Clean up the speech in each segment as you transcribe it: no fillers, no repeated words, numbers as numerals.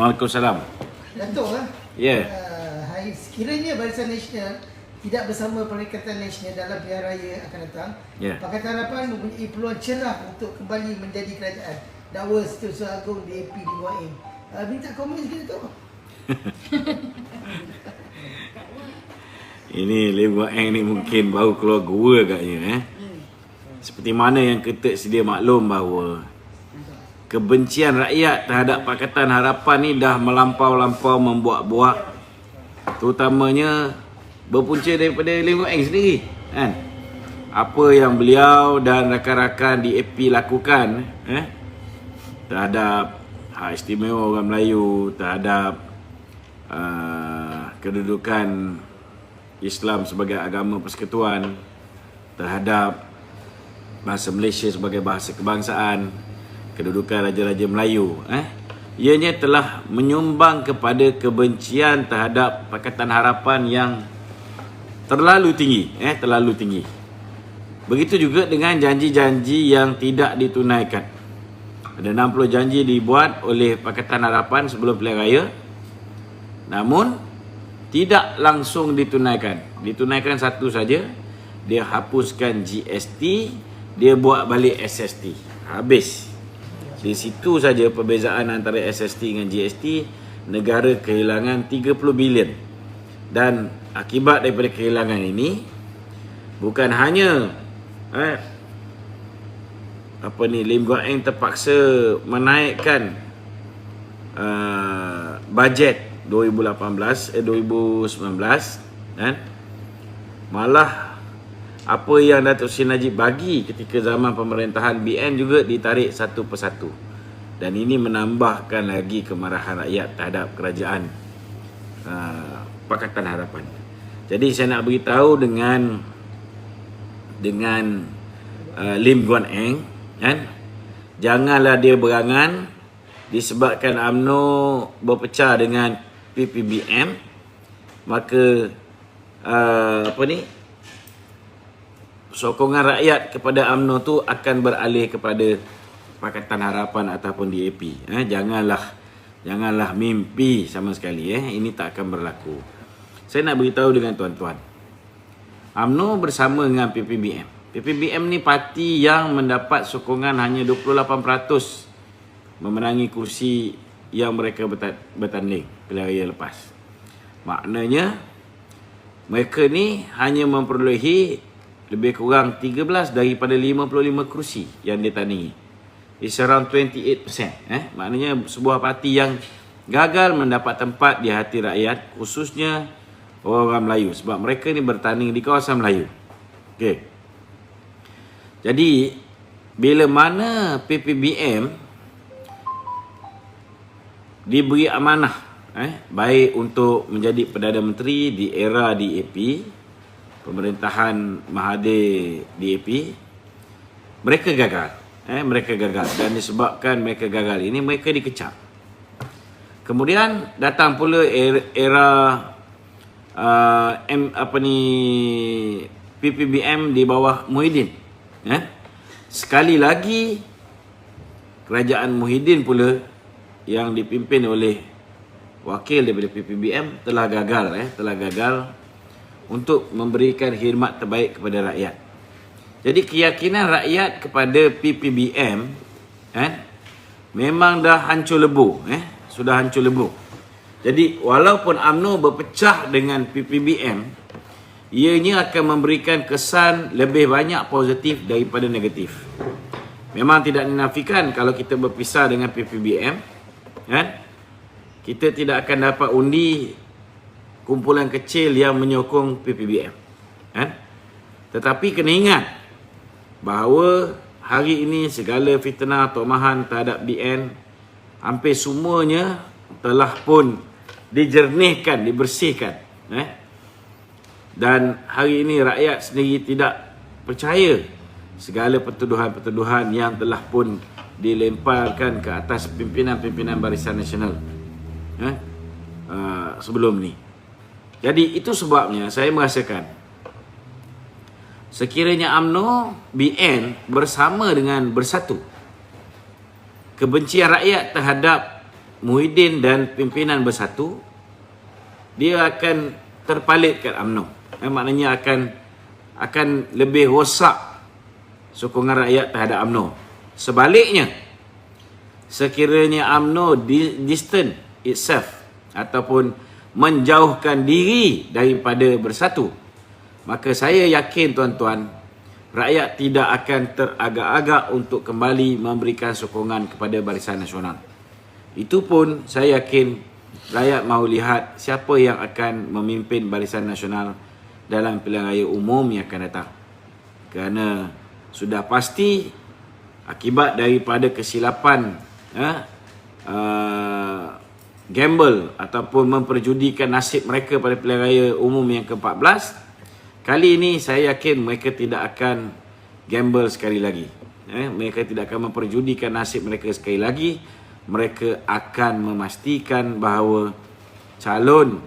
Waalaikumsalam. Datuk Ya. sekiranya Barisan Nasional tidak bersama Perikatan Nasional dalam pilihan raya akan datang, Pakatan Harapan mempunyai peluang cerah untuk kembali menjadi kerajaan. Dakwa Setiausaha Agong DAP di Guain. Minta komen sikit tu. Ini Lim Guang Eng ni mungkin baru keluar gua agaknya. Seperti mana yang kita sedia maklum bahawa kebencian rakyat terhadap Pakatan Harapan ni dah melampau-lampau membuak-buak, terutamanya berpunca daripada Lim Guang Eng sendiri, kan? Apa yang beliau dan rakan-rakan di AP lakukan terhadap hak istimewa orang Melayu, terhadap kedudukan Islam sebagai agama persekutuan, terhadap bahasa Malaysia sebagai bahasa kebangsaan, kedudukan Raja-Raja Melayu, ianya telah menyumbang kepada kebencian terhadap Pakatan Harapan yang terlalu tinggi, Begitu juga dengan janji-janji yang tidak ditunaikan. Ada 60 janji dibuat oleh Pakatan Harapan sebelum pilihan raya, namun tidak langsung ditunaikan. Ditunaikan satu saja, dia hapuskan GST, dia buat balik SST. Habis. Di situ saja perbezaan antara SST dengan GST, negara kehilangan 30 bilion. Dan akibat daripada kehilangan ini, bukan hanya Lim Guang Eng terpaksa menaikkan bajet 2019, kan? Malah apa yang Datuk Seri Najib bagi ketika zaman pemerintahan BN juga ditarik satu persatu, dan ini menambahkan lagi kemarahan rakyat terhadap kerajaan Pakatan Harapan. Jadi saya nak beritahu dengan Lim Guang Eng, kan? Janganlah dia berangan disebabkan UMNO berpecah dengan PPBM, maka sokongan rakyat kepada UMNO tu akan beralih kepada Pakatan Harapan ataupun DAP. Janganlah mimpi sama sekali. Ini tak akan berlaku. Saya nak beritahu dengan tuan-tuan, UMNO bersama dengan PPBM. PPBM ni parti yang mendapat sokongan hanya 28% memenangi kursi yang mereka bertanding pilihan raya lepas. Maknanya mereka ni hanya memperolehi lebih kurang 13 daripada 55 kursi yang ditandingi. It's around 28%. Maknanya sebuah parti yang gagal mendapat tempat di hati rakyat, khususnya orang Melayu, sebab mereka ni bertanding di kawasan Melayu. Okey. Jadi bila mana PPBM diberi amanah baik untuk menjadi Perdana Menteri di era DAP, pemerintahan Mahathir DAP, mereka gagal. Mereka gagal, dan disebabkan mereka gagal ini, mereka dikecam. Kemudian datang pula era PPBM di bawah Muhyiddin. Sekali lagi kerajaan Muhyiddin pula yang dipimpin oleh wakil daripada PPBM telah gagal untuk memberikan khidmat terbaik kepada rakyat. Jadi keyakinan rakyat kepada PPBM memang dah hancur lebur, sudah hancur lebur. Jadi walaupun UMNO berpecah dengan PPBM, ianya akan memberikan kesan lebih banyak positif daripada negatif. Memang tidak dinafikan kalau kita berpisah dengan PPBM, kita tidak akan dapat undi kumpulan kecil yang menyokong PPBM. Tetapi kena ingat bahawa hari ini segala fitnah tomahan terhadap BN hampir semuanya telah pun dijernihkan, dibersihkan. Dan hari ini rakyat sendiri tidak percaya segala pertuduhan-pertuduhan yang telah pun dilemparkan ke atas pimpinan-pimpinan Barisan Nasional sebelum ni. Jadi itu sebabnya saya merasakan sekiranya UMNO, BN bersama dengan bersatu, kebencian rakyat terhadap Muhyiddin dan pimpinan bersatu, dia akan terpalitkan UMNO. Maknanya akan lebih rosak sokongan rakyat terhadap UMNO. Sebaliknya, sekiranya UMNO distant itself ataupun menjauhkan diri daripada bersatu, maka saya yakin tuan-tuan, rakyat tidak akan teragak-agak untuk kembali memberikan sokongan kepada Barisan Nasional. Itu pun saya yakin rakyat mahu lihat siapa yang akan memimpin Barisan Nasional dalam pilihan raya umum yang akan datang. Kerana sudah pasti akibat daripada kesilapan gamble ataupun memperjudikan nasib mereka pada pilihan raya umum yang ke-14, kali ini saya yakin mereka tidak akan gamble sekali lagi. Mereka tidak akan memperjudikan nasib mereka sekali lagi. Mereka akan memastikan bahawa calon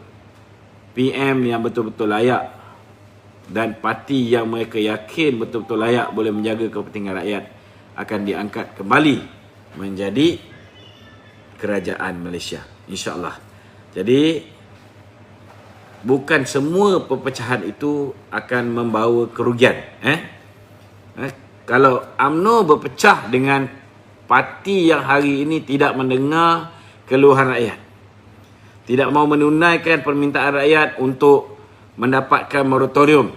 PM yang betul-betul layak dan parti yang mereka yakin betul-betul layak boleh menjaga kepentingan rakyat akan diangkat kembali menjadi kerajaan Malaysia, insya-Allah. Jadi bukan semua perpecahan itu akan membawa kerugian. Kalau UMNO berpecah dengan parti yang hari ini tidak mendengar keluhan rakyat, tidak mahu menunaikan permintaan rakyat untuk mendapatkan moratorium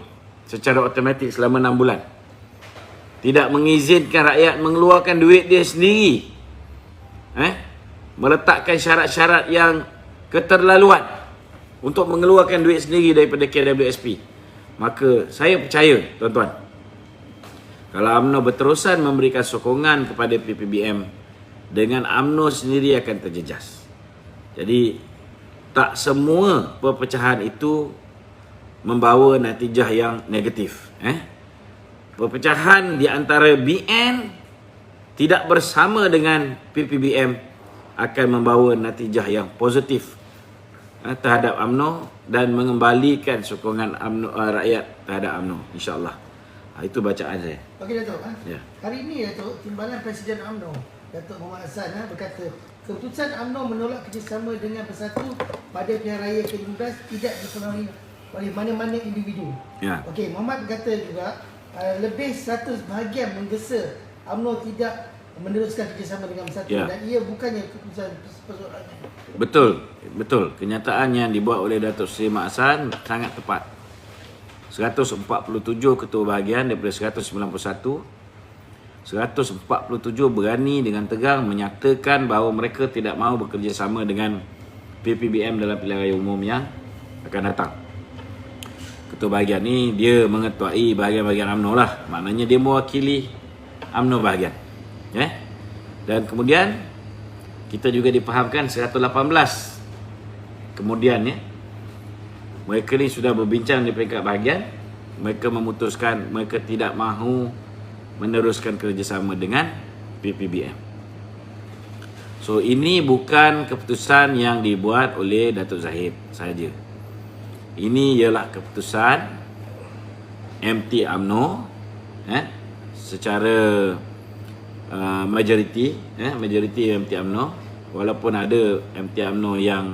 secara automatik selama 6 bulan, tidak mengizinkan rakyat mengeluarkan duit dia sendiri, meletakkan syarat-syarat yang keterlaluan untuk mengeluarkan duit sendiri daripada KWSP, maka saya percaya tuan-tuan, kalau UMNO berterusan memberikan sokongan kepada PPBM, dengan UMNO sendiri akan terjejas. Jadi tak semua perpecahan itu membawa natijah yang negatif. Perpecahan di antara BN tidak bersama dengan PPBM akan membawa natijah yang positif terhadap UMNO dan mengembalikan sokongan UMNO, rakyat terhadap UMNO, insya-Allah. Itu bacaan saya. Okey Datuk, Ya. hari ini Datuk, Timbalan Presiden UMNO Datuk Muhammad Hassan berkata keputusan UMNO menolak kerjasama dengan Bersatu pada pilihan raya ke-15 tidak dipengaruhi oleh mana-mana individu. Ya. Okey, Muhammad berkata juga lebih 100 bahagian menggesa UMNO tidak meneruskan kerjasama dengan Bersatu, Ya. dan ia bukannya keputusan persoalannya. Betul. Kenyataan yang dibuat oleh Datuk Seri Mat Hassan sangat tepat. 147 ketua bahagian daripada 191, 147 berani dengan tegang menyatakan bahawa mereka tidak mahu bekerjasama dengan PPBM dalam pilihan raya umum yang akan datang. Ketua bahagian ni dia mengetuai bahagian-bahagian UMNO lah, maknanya dia mewakili UMNO bahagian. Dan kemudian kita juga difahamkan 118 kemudian mereka ni sudah berbincang di peringkat bahagian. Mereka memutuskan mereka tidak mahu meneruskan kerjasama dengan PPBM. So ini bukan keputusan yang dibuat oleh Datuk Zahid sahaja. Ini ialah keputusan MT UMNO secara majoriti MT UMNO, walaupun ada MT UMNO yang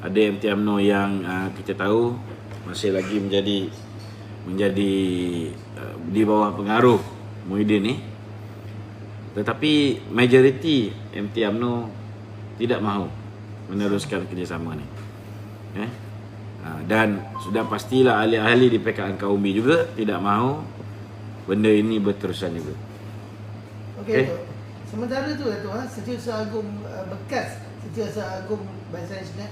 ada MT UMNO yang kita tahu masih lagi menjadi di bawah pengaruh Muhyiddin ni, tetapi majoriti MT UMNO tidak mahu meneruskan kerjasama ni. Dan sudah pastilah ahli-ahli di PKN Kaumi juga tidak mahu benda ini berterusan juga. Okey. Sementara tu Setiausaha Agung bekas Setiausaha Agung Barisan Nasional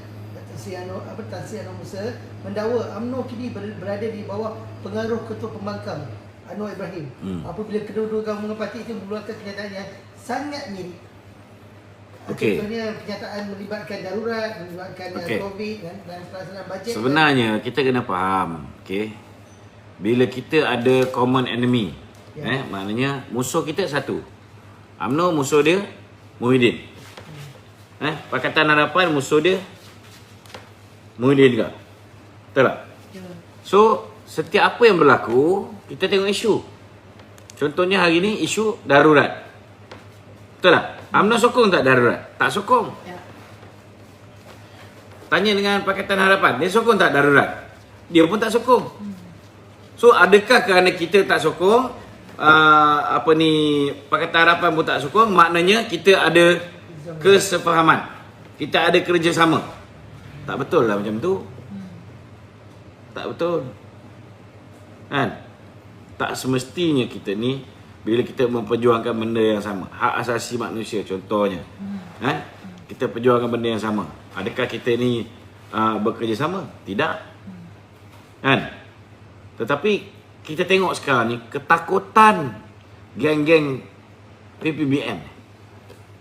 Tan Sri Anwar Musa mendakwa UMNO kini berada di bawah pengaruh Ketua Pembangkang Anwar Ibrahim apabila kedua-dua gabungan parti itu mengeluarkan kenyataan yang sangat mirip. Contohnya kenyataan melibatkan darurat, melibatkan COVID dan pelaksanaan bajet. Sebenarnya kita kena faham, bila kita ada common enemy, maknanya musuh kita satu. UMNO musuh dia Muhyiddin. Pakatan Harapan musuh dia Muhyiddin juga. Betul tak? So, setiap apa yang berlaku, kita tengok isu. Contohnya hari ni isu darurat. Betul tak? UMNO sokong tak darurat? Tak sokong. Ya. Tanya dengan Pakatan Harapan, dia sokong tak darurat? Dia pun tak sokong. So adakah kerana kita tak sokong, Pakatan Harapan pun tak sokong, maknanya kita ada kesefahaman, kita ada kerjasama? Tak betul lah macam tu. Tak betul. Kan? Tak semestinya kita ni bila kita memperjuangkan benda yang sama, hak asasi manusia contohnya, kan? Kita perjuangkan benda yang sama, adakah kita ni bekerjasama? Tidak. Kan? Tetapi kita tengok sekarang ni ketakutan geng-geng PPBM.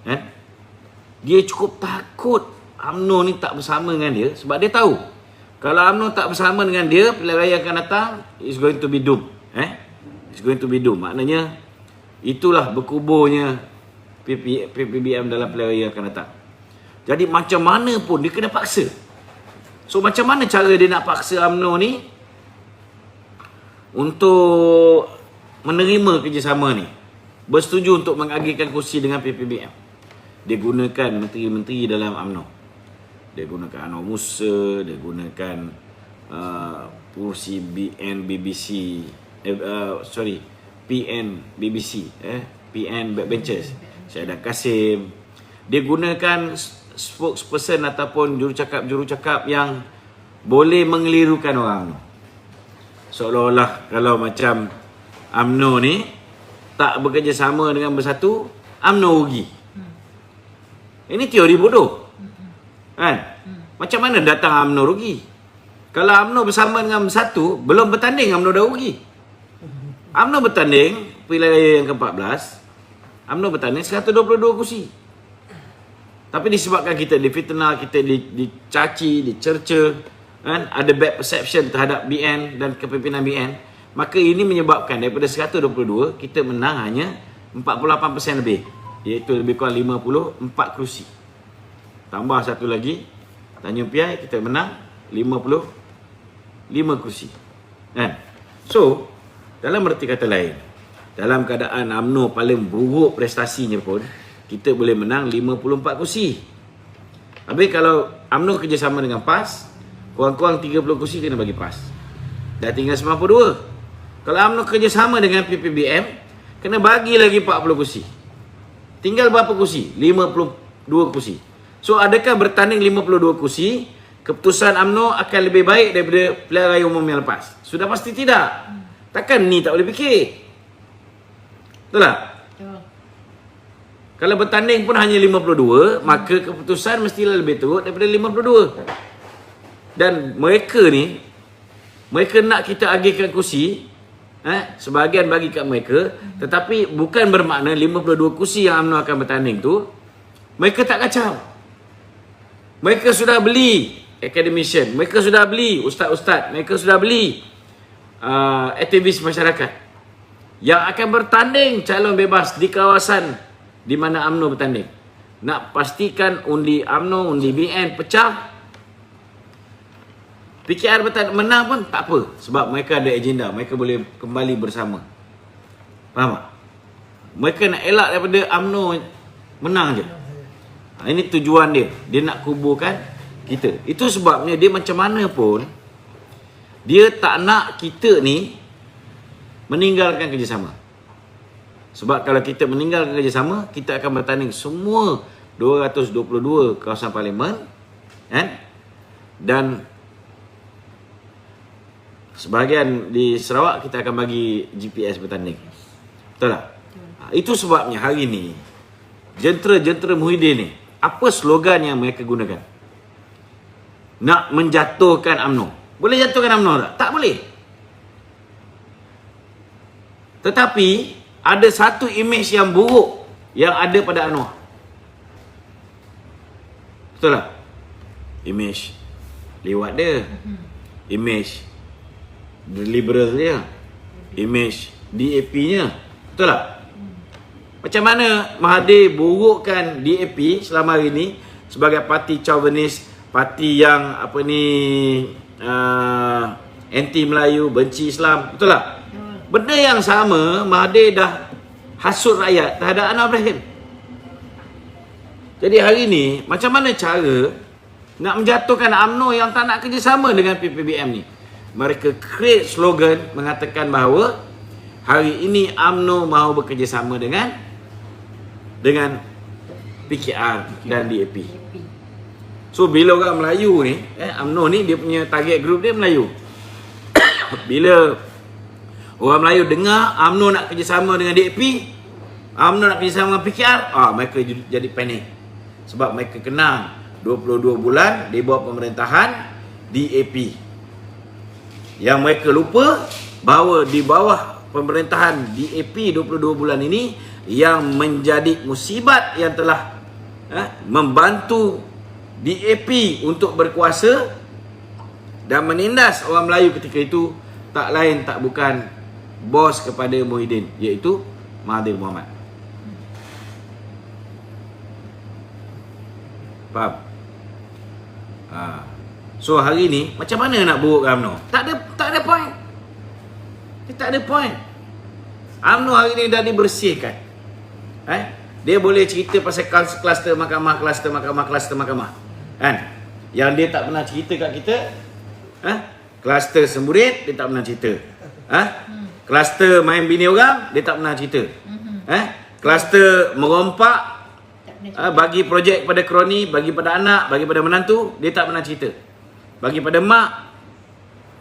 Kan? Dia cukup takut UMNO ni tak bersama dengan dia sebab dia tahu kalau UMNO tak bersama dengan dia, pilihan raya akan datang, it's going to be doomed. It's going to be doomed. Maknanya itulah berkuburnya PPBM dalam pilihan raya akan datang. Jadi macam mana pun dia kena paksa. So macam mana cara dia nak paksa UMNO ni untuk menerima kerjasama ni, bersetuju untuk mengagihkan kursi dengan PPBM? Dia gunakan menteri-menteri dalam UMNO. Dia gunakan Anwar Musa, dia gunakan kursi PN backbenchers, Syahidah Kasim. Dia gunakan spokesperson ataupun jurucakap yang boleh mengelirukan orang. Seolah-olah kalau macam UMNO ni tak bekerjasama dengan Bersatu, UMNO rugi. Ini teori bodoh. Kan? Macam mana datang UMNO rugi? Kalau UMNO bersama dengan Bersatu, belum bertanding UMNO dah rugi. UMNO bertanding pilihan raya yang ke-14, UMNO bertanding 122 kursi. Tapi disebabkan kita difitnah, kita dicaci, dicerca, kan? Ada bad perception terhadap BN dan kepimpinan BN, maka ini menyebabkan daripada 122 kita menang hanya 48% lebih, iaitu lebih kurang 54 kursi. Tambah satu lagi, Tanjung Piai, kita menang 55 kursi. Kan? So, dalam erti kata lain, dalam keadaan UMNO paling buruk prestasinya pun, kita boleh menang 54 kursi. Habis kalau UMNO kerjasama dengan PAS, kurang-kurang 30 kursi kena bagi PAS. Dah tinggal 92. Kalau UMNO kerjasama dengan PPBM, kena bagi lagi 40 kursi. Tinggal berapa kursi? 52 kursi. So adakah bertanding 52 kursi, keputusan UMNO akan lebih baik daripada pilihan raya umum yang lepas? Sudah pasti tidak. Takkan ni tak boleh fikir. Betul tak? Betul. Kalau bertanding pun hanya 52, maka keputusan mestilah lebih teruk daripada 52. Dan mereka ni, mereka nak kita agihkan kursi, sebahagian bagi kat mereka, tetapi bukan bermakna 52 kursi yang UMNO akan bertanding tu mereka tak kacau. Mereka sudah beli academician, mereka sudah beli ustaz-ustaz, mereka sudah beli aktivis masyarakat yang akan bertanding calon bebas di kawasan di mana UMNO bertanding. Nak pastikan undi UMNO, undi BN pecah, PKR menang pun tak apa, sebab mereka ada agenda, mereka boleh kembali bersama. Faham tak? Mereka nak elak daripada UMNO menang je. Ini tujuan dia. Dia nak kuburkan kita. Itu sebabnya dia macam mana pun, dia tak nak kita ni meninggalkan kerjasama. Sebab kalau kita meninggalkan kerjasama, kita akan bertanding semua 222 kawasan parlimen, kan? Dan sebahagian di Sarawak kita akan bagi GPS bertanding. Betul tak? Itu sebabnya hari ni jentera-jentera Muhyiddin ni, apa slogan yang mereka gunakan? Nak menjatuhkan UMNO. Boleh jatuhkan UMNO tak? Tak boleh. Tetapi ada satu imej yang buruk yang ada pada Anwar. Betul tak? Imej lewat dia, imej liberal dia, imej DAP-nya. Betul tak? Macam mana Mahathir burukkan DAP selama hari ni sebagai parti chauvinis, parti yang anti Melayu, benci Islam. Betul tak? Benda yang sama Mahathir dah hasut rakyat terhadap Anwar Ibrahim. Jadi hari ni, macam mana cara nak menjatuhkan UMNO yang tak nak kerjasama dengan PPBM ni? Mereka create slogan mengatakan bahawa hari ini UMNO mahu bekerjasama dengan PKR dan DAP. So bila orang Melayu ni, UMNO ni dia punya target group dia Melayu. Bila orang Melayu dengar UMNO nak kerjasama dengan DAP, UMNO nak kerjasama dengan PKR, mereka jadi panik. Sebab mereka kenal 22 bulan di bawah pemerintahan DAP. Yang mereka lupa bahawa di bawah pemerintahan DAP 22 bulan ini yang menjadi musibat yang telah membantu DAP untuk berkuasa dan menindas orang Melayu ketika itu tak lain tak bukan bos kepada Muhyiddin, iaitu Mahathir Mohamad. Faham? So hari ni macam mana nak burukkan UMNO? Tak ada point. Dia tak ada point. UMNO hari ni dah dibersihkan. Dia boleh cerita pasal kluster mahkamah, kluster mahkamah. Kan? Yang dia tak pernah cerita kat kita, kluster semburit dia tak pernah cerita. Kluster main bini orang dia tak pernah cerita. Kluster merompak, bagi projek pada kroni, bagi pada anak, bagi pada menantu, dia tak pernah cerita. Bagi pada mak,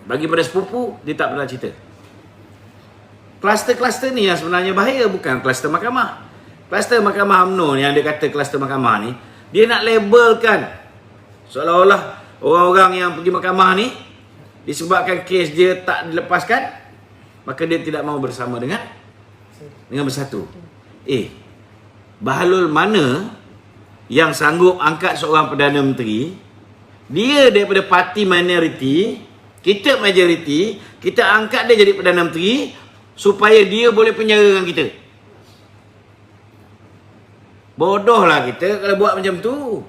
bagi pada sepupu, dia tak pernah cerita. Kluster-kluster ni yang sebenarnya bahaya, bukan kluster mahkamah. Kluster mahkamah UMNO yang dia kata kluster mahkamah ni, dia nak labelkan seolah-olah orang-orang yang pergi mahkamah ni disebabkan kes dia tak dilepaskan, maka dia tidak mahu bersama dengan bersatu. Bahalul mana yang sanggup angkat seorang Perdana Menteri, dia daripada parti minoriti, kita majoriti, kita angkat dia jadi Perdana Menteri supaya dia boleh penjara dengan kita. Bodohlah kita kalau buat macam tu.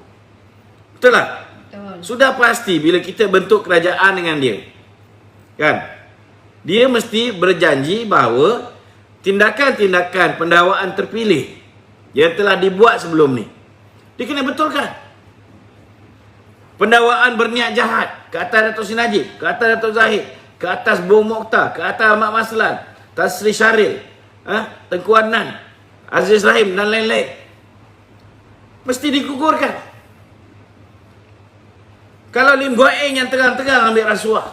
Betul tak? Betul. Sudah pasti bila kita bentuk kerajaan dengan dia, kan, dia mesti berjanji bahawa tindakan-tindakan pendakwaan terpilih yang telah dibuat sebelum ni, dia kena betulkan. Pendakwaan berniat jahat ke atas Datuk Seri Najib, ke atas Datuk Zahid, ke atas Bung Mokhtar, ke atas Ahmad Maslan, Tan Sri Syaril, Tengku Adnan, Aziz Rahim dan lain-lain, mesti digugurkan. Kalau Lim Guan Eng yang terang-terang ambil rasuah,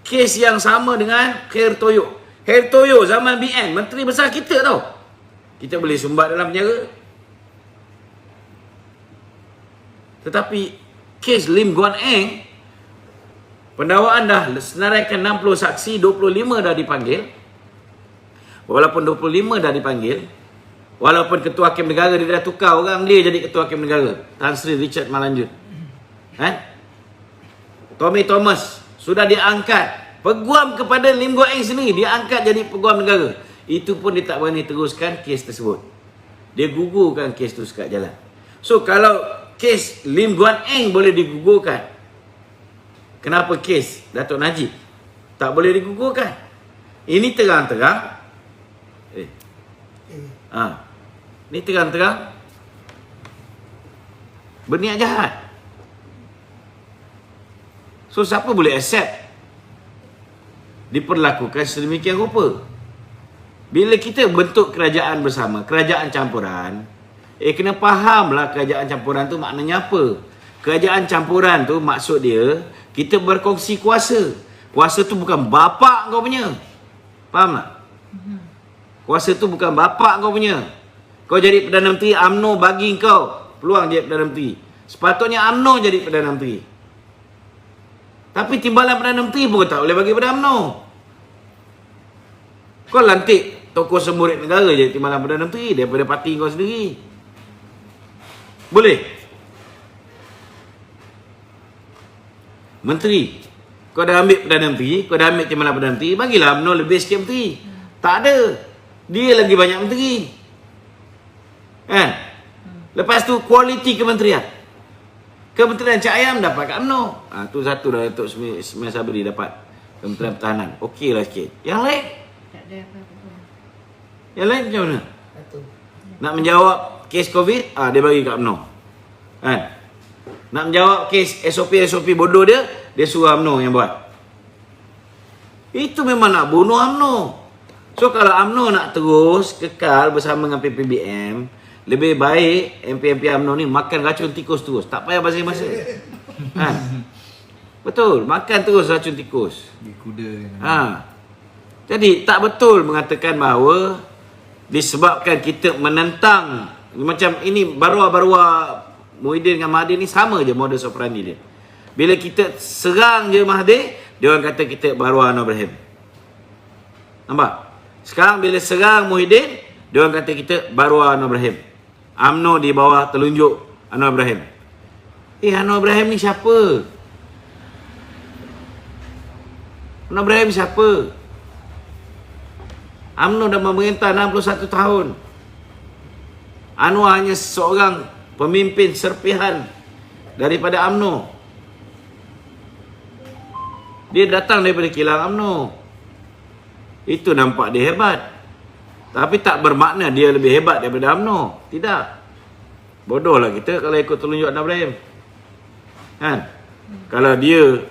kes yang sama dengan Khair Toyo. Khair Toyo zaman BN, menteri besar kita tau, kita boleh sumbat dalam penjara. Tetapi kes Lim Guan Eng, pendakwaan dah senaraikan 60 saksi, 25 dah dipanggil. Walaupun 25 dah dipanggil, walaupun Ketua Hakim Negara dia dah tukar orang dia jadi Ketua Hakim Negara, Tan Sri Richard Malanjut, Tommy Thomas sudah diangkat peguam kepada Lim Guan Eng sendiri, dia angkat jadi peguam negara. Itu pun dia tak berani teruskan kes tersebut, dia gugurkan kes tu sekat jalan. So kalau kes Lim Guan Eng boleh digugurkan, kenapa kes Datuk Najib tak boleh digugurkan? Ini terang-terang ni terang-terang berniat jahat. So siapa boleh accept diperlakukan sedemikian rupa? Bila kita bentuk kerajaan bersama, kerajaan campuran, kena fahamlah kerajaan campuran tu maknanya apa. Kerajaan campuran tu maksud dia kita berkongsi kuasa. Kuasa tu bukan bapak kau punya. Faham tak? Kuasa tu bukan bapak kau punya. Kau jadi Perdana Menteri, UMNO bagi kau peluang jadi Perdana Menteri. Sepatutnya UMNO jadi Perdana Menteri. Tapi timbalan Perdana Menteri pun tak boleh bagi pada UMNO. Kau lantik tokoh semburit negara jadi timbalan Perdana Menteri daripada parti kau sendiri. Boleh? Menteri, kau dah ambil Perdana Menteri, kau dah ambil timbalan Perdana Menteri, bagilah UMNO lebih sikit menteri. Tak ada. Dia lagi banyak menteri. Kan? Lepas tu kualiti kementerian. Kementerian Cak Ayam dapat kat UMNO. Tu satu dah Datuk Ismail Sabri dapat Kementerian Pertahanan. Okey lah sikit. Yang lain? Tak ada apa-apa. Yang lain macam mana? Satu. Nak menjawab kes COVID, dia bagi kat UMNO. Kan? Nak menjawab kes SOP bodoh dia suruh UMNO yang buat. Itu memang nak bunuh UMNO. So kalau UMNO nak terus kekal bersama dengan PPBM, lebih baik MP-MP UMNO ni makan racun tikus terus. Tak payah basa-basa. Kan? Betul, makan terus racun tikus. Di kuda. Jadi tak betul mengatakan bahawa disebabkan kita menentang macam ini Barua Muhyiddin dengan Mahathir ni sama je modus operandi dia. Bila kita serang je Mahathir, dia orang kata kita Barua Anwar Ibrahim. Nampak? Sekarang bila serang Muhyiddin, dia orang kata kita Barua Anwar Ibrahim. UMNO di bawah telunjuk Anwar Ibrahim. Anwar Ibrahim ni siapa? Anwar Ibrahim siapa? UMNO dah memerintah 61 tahun. Anwar hanya seorang pemimpin serpihan daripada UMNO. Dia datang daripada kilang UMNO. Itu nampak dia hebat. Tapi tak bermakna dia lebih hebat daripada UMNO. Tidak. Bodohlah kita kalau ikut telunjuk Anwar Ibrahim. Kan? Kalau dia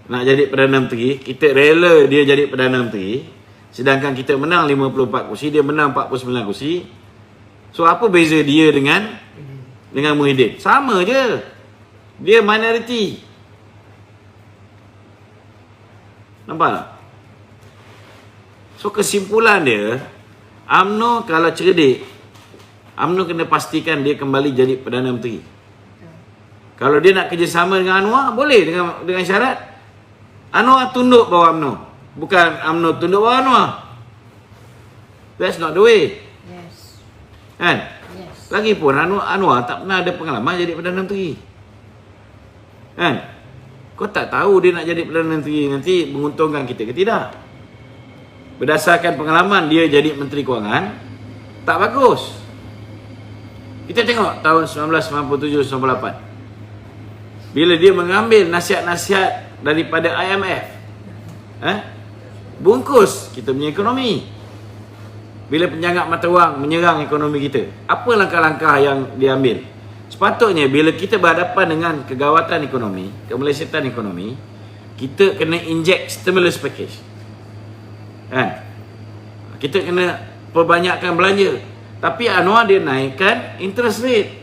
nak jadi Perdana Menteri, kita rela dia jadi Perdana Menteri, sedangkan kita menang 54 kursi, dia menang 49 kursi. So apa beza dia dengan Muhyiddin? Sama je. Dia minority. Nampak tak? So kesimpulan dia, UMNO kalau cerdik, UMNO kena pastikan dia kembali jadi Perdana Menteri. Kalau dia nak kerjasama dengan Anwar, boleh dengan syarat Anwar tunduk bawah UMNO. Bukan UMNO tunduk bawah Anwar. That's not the way. Yes. Kan? Yes. Lagipun Anwar tak pernah ada pengalaman jadi Perdana Menteri. Kan? Kau tak tahu dia nak jadi Perdana Menteri nanti menguntungkan kita ke tidak. Berdasarkan pengalaman dia jadi Menteri Kewangan, tak bagus. Kita tengok tahun 1997-98. Bila dia mengambil nasihat-nasihat daripada IMF, bungkus kita punya ekonomi. Bila penjangat mata wang menyerang ekonomi kita, apa langkah-langkah yang diambil? Sepatutnya bila kita berhadapan dengan kegawatan ekonomi, kemelesetan ekonomi, kita kena inject stimulus package. Kan? Kita kena perbanyakkan belanja. Tapi Anwar dia naikkan interest rate.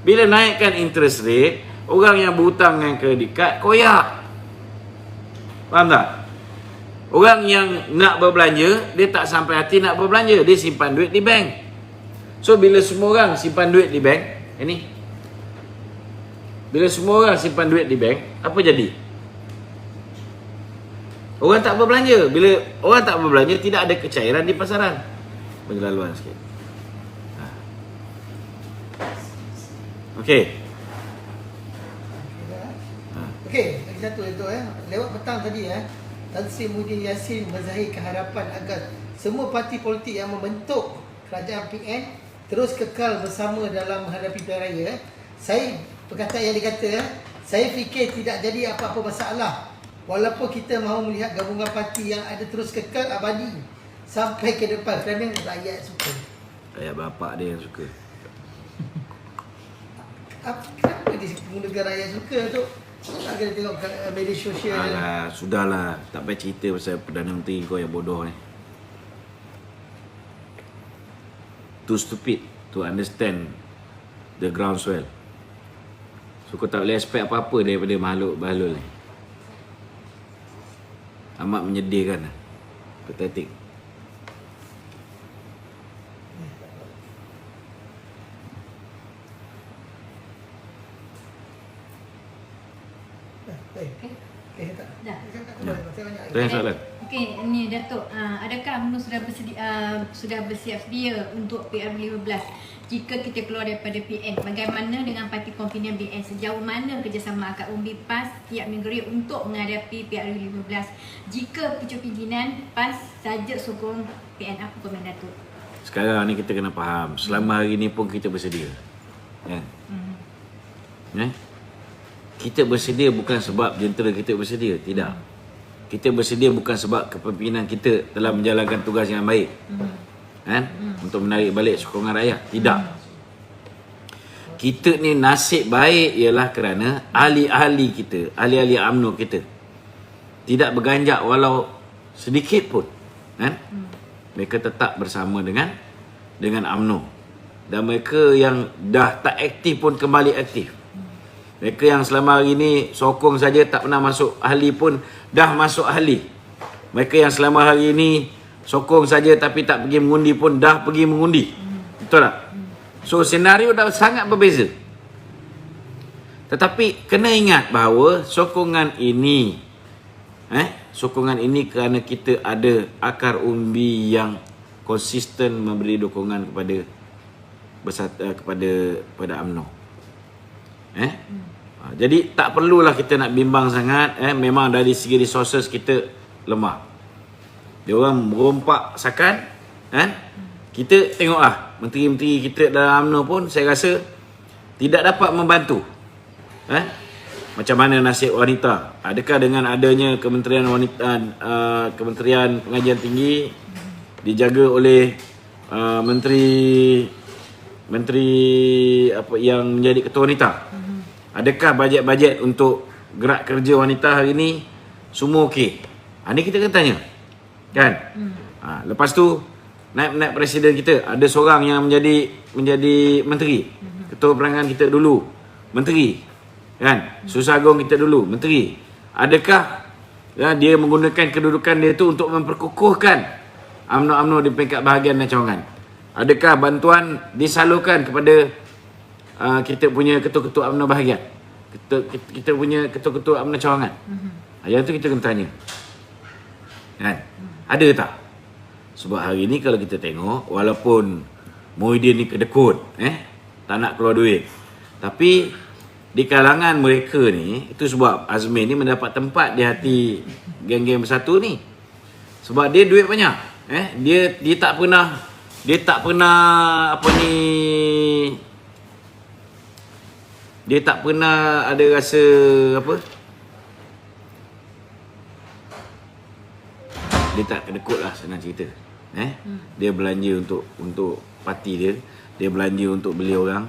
Bila naikkan interest rate, orang yang berhutang dengan kredit kad koyak. Faham tak? Orang yang nak berbelanja, dia tak sampai hati nak berbelanja, dia simpan duit di bank. So bila semua orang simpan duit di bank, bila semua orang simpan duit di bank, apa jadi? Orang tak berbelanja. Bila orang tak berbelanja, tidak ada kecairan di pasaran. Berlaluan sikit. Okey. Okey, lagi satu itu lewat petang tadi Tan Sri Muhyiddin Yassin menzahirkan harapan agar semua parti politik yang membentuk kerajaan PN terus kekal bersama dalam menghadapi pilihan raya. Saya perkataan yang dikata, saya fikir tidak jadi apa-apa masalah walaupun kita mahu melihat gabungan parti yang ada terus kekal abadi sampai ke depan kerana rakyat suka. Rakyat bapak dia yang suka. Kenapa dia menggunakan rakyat suka tu? Tak kena tengok media sosial. Alah, sudahlah. Tak payah cerita pasal Perdana Menteri kau yang bodoh ni. Too stupid to understand the groundswell. So kau tak boleh expect apa-apa daripada makhluk bahlul ni. Amat menyedihkan. Pathetic. Tanya soalan. Okey, ni Datuk, adakah UMNO sudah bersiap sedia untuk PR15 jika kita keluar daripada PN? Bagaimana dengan parti konfiden BN? Sejauh mana kerjasama akad umbi PAS siap negeri untuk menghadapi PR15 jika pucuk pimpinan PAS saja sokong PN? Apa komen Datuk? Sekarang ni kita kena faham, selama hari ni pun kita bersedia. Kan? Kita bersedia bukan sebab jentera kita bersedia, tidak. Kita bersedia bukan sebab kepimpinan kita telah menjalankan tugas yang baik. kan, untuk menarik balik sokongan rakyat. Tidak. Kita ni nasib baik ialah kerana ahli-ahli kita, ahli-ahli UMNO kita tidak berganjak walau sedikit pun, kan? Mereka tetap bersama dengan UMNO. Dan mereka yang dah tak aktif pun kembali aktif. Mereka yang selama hari ni sokong saja, tak pernah masuk ahli pun dah masuk ahli. Mereka yang selama hari ni sokong saja tapi tak pergi mengundi pun dah pergi mengundi. Betul tak? So senario dah sangat berbeza. Tetapi kena ingat bahawa sokongan ini kerana kita ada akar umbi yang konsisten memberi dukungan kepada UMNO. Jadi tak perlulah kita nak bimbang sangat. Memang dari segi resources kita lemah. Dia orang merompak sakan, kita tengoklah menteri-menteri kita dalam UMNO pun saya rasa tidak dapat membantu. Macam mana nasib wanita? Adakah dengan adanya Kementerian Wanita, Kementerian Pengajian Tinggi dijaga oleh menteri apa yang menjadi ketua wanita? Adakah bajet-bajet untuk gerak kerja wanita hari ini semua okey? Ini kita kena tanya, kan? Lepas tu naib presiden kita ada seorang yang menjadi menteri, ketua perangan kita dulu menteri, kan? Susah Agung kita dulu menteri. Adakah dia menggunakan kedudukan dia tu untuk memperkukuhkan UMNO di peringkat bahagian dan cawangan? Adakah bantuan disalurkan kepada kita punya ketua-ketua UMNO bahagian, kita punya ketua-ketua UMNO cawangan? Yang tu kita kena tanya, kan? Ada tak? Sebab hari ni kalau kita tengok, walaupun Muhyiddin ni kedekut, tak nak keluar duit, tapi di kalangan mereka ni, itu sebab Azmin ni mendapat tempat di hati geng-geng bersatu ni. Sebab dia duit banyak. Dia tak pernah apa ni, dia tak pernah ada rasa apa, dia tak kedekut lah, senang cerita. Dia belanja untuk parti dia, dia belanja untuk beli orang,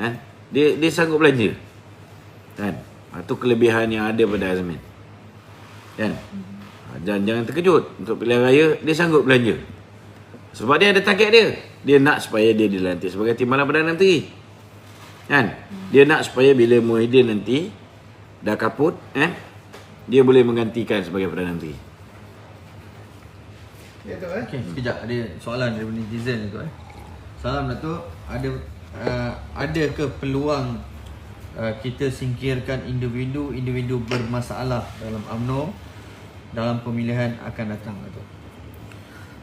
kan? Dia sanggup belanja, kan? Itu kelebihan yang ada pada Azmin, kan? Jangan terkejut, untuk pilihan raya dia sanggup belanja. Sebab dia ada target dia. Dia nak supaya dia dilantik sebagai Timbalan Perdana Menteri, kan? Dia nak supaya bila Muhyiddin nanti dah kaput, dia boleh menggantikan sebagai Perdana Menteri. Ya tu Okey, sekejap ada soalan dari netizen tu. Salam Datuk, ada ke peluang kita singkirkan individu bermasalah dalam UMNO dalam pemilihan akan datang, Datuk?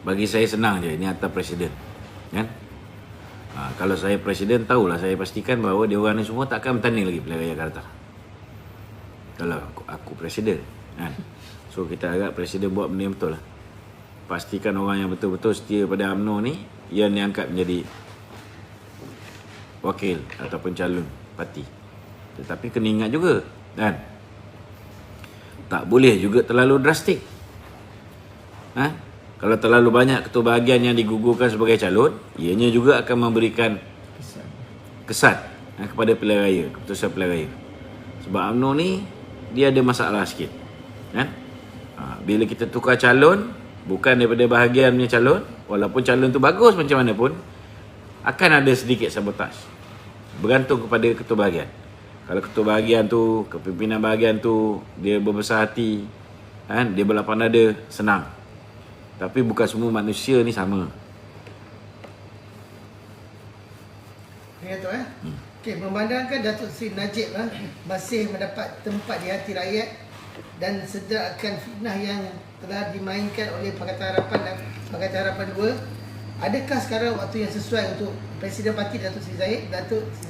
Bagi saya senang je, ini atas presiden, kan? Kalau saya presiden, tahulah saya pastikan bahawa dia orang ni semua tak akan bertanding lagi pilihan raya Jakarta. Kalau aku presiden, kan? So kita harap presiden buat benda yang betul lah. Pastikan orang yang betul-betul setia pada UMNO ni yang diangkat menjadi wakil ataupun calon parti. Tetapi kena ingat juga, kan? Tak boleh juga terlalu drastik. Kalau terlalu banyak ketua bahagian yang digugurkan sebagai calon, ianya juga akan memberikan kesan kepada pilihan raya, keputusan pilihan raya. Sebab UMNO ni dia ada masalah sikit, kan? Bila kita tukar calon bukan daripada bahagian punya calon, walaupun calon tu bagus macam mana pun, akan ada sedikit sabotaj. Bergantung kepada ketua bahagian. Kalau ketua bahagian tu, kepimpinan bahagian tu dia berbesar hati, kan? Dia berlapang dada, senang. Tapi bukan semua manusia ni sama. Ya tu Okey, memandangkan Datuk Seri Najib masih mendapat tempat di hati rakyat dan sedar akan fitnah yang telah dimainkan oleh Pakatan Harapan dan Pakatan Harapan 2, adakah sekarang waktu yang sesuai untuk Presiden Parti Datuk Seri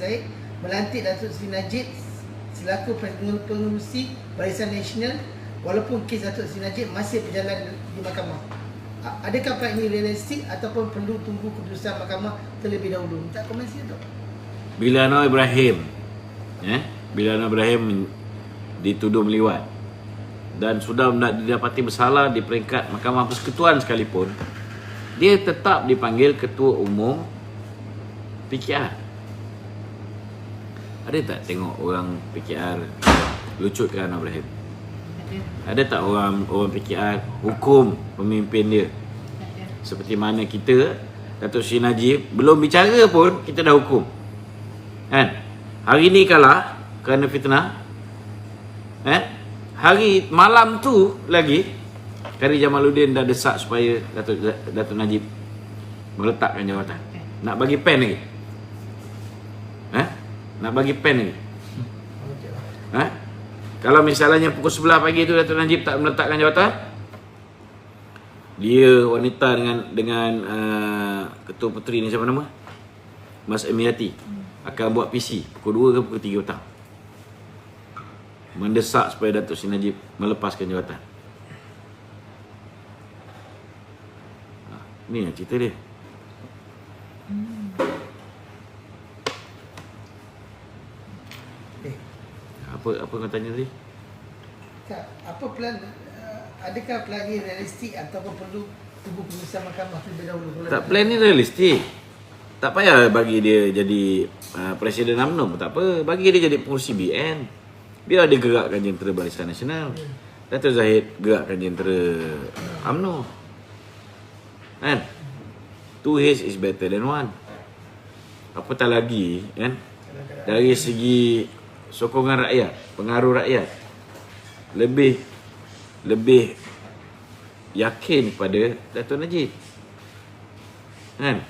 Zahid melantik Datuk Seri Najib selaku pengerusi Barisan Nasional walaupun kes Datuk Seri Najib masih berjalan di mahkamah? Adakah part ini realistik ataupun perlu tunggu keputusan mahkamah terlebih dahulu? Minta komen sikit, Dok. Bila Anwar Ibrahim dituduh meliwat dan sudah didapati bersalah di peringkat Mahkamah Persekutuan sekalipun, dia tetap dipanggil Ketua Umum PKR. Ada tak tengok orang PKR lucutkan Anwar Ibrahim? Ada tak orang PKR hukum pemimpin dia? Seperti mana kita, Datuk Seri Najib, belum bicara pun kita dah hukum. Kan? Hari ni kalah kerana fitnah. Hari malam tu lagi Khairi Jamaluddin dah desak supaya Datuk Najib meletakkan jawatan. Nak bagi pen lagi? Nak bagi pen lagi? Kalau misalnya pukul 11 pagi tu Datuk Najib tak meletakkan jawatan, dia wanita dengan Ketua Puteri ni, siapa nama? Mas Emiati, akan buat PC pukul 2 ke pukul 3 petang, mendesak supaya Datuk Seri Najib melepaskan jawatan. Ni yang cerita dia. Apa kau tanya tadi? Apa plan, adakah plan ni realistik ataupun perlu tubuh pengurusan mahkamah terlebih dahulu? Tak, plan ni realistik. Tak payah bagi dia jadi Presiden UMNO, tak apa. Bagi dia jadi pengurusi BN. Biar dia gerakkan jentera Barisan Nasional. Dato' Zahid gerakkan jentera UMNO. Kan? 2 heads is better than 1. Apatah lagi, kan? Dari segi sokongan rakyat, pengaruh rakyat, lebih yakin pada Dato' Najib. Kan?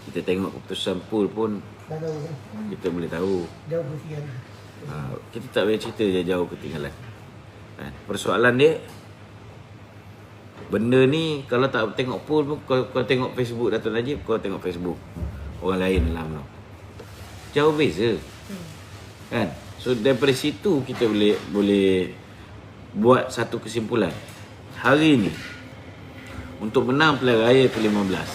Kita tengok keputusan pool pun Dah tahu kan? kita boleh tahu. Jauh bertiga. Kita tak boleh cerita jauh ketinggalan. Persoalan dia, benda ni kalau tak tengok poll pun, kau tengok Facebook Dato' Najib, kau tengok Facebook orang lain dalam tu, jauh beza. Kan? So daripada situ kita boleh buat satu kesimpulan. Hari ni untuk menang pilihan raya ke-15,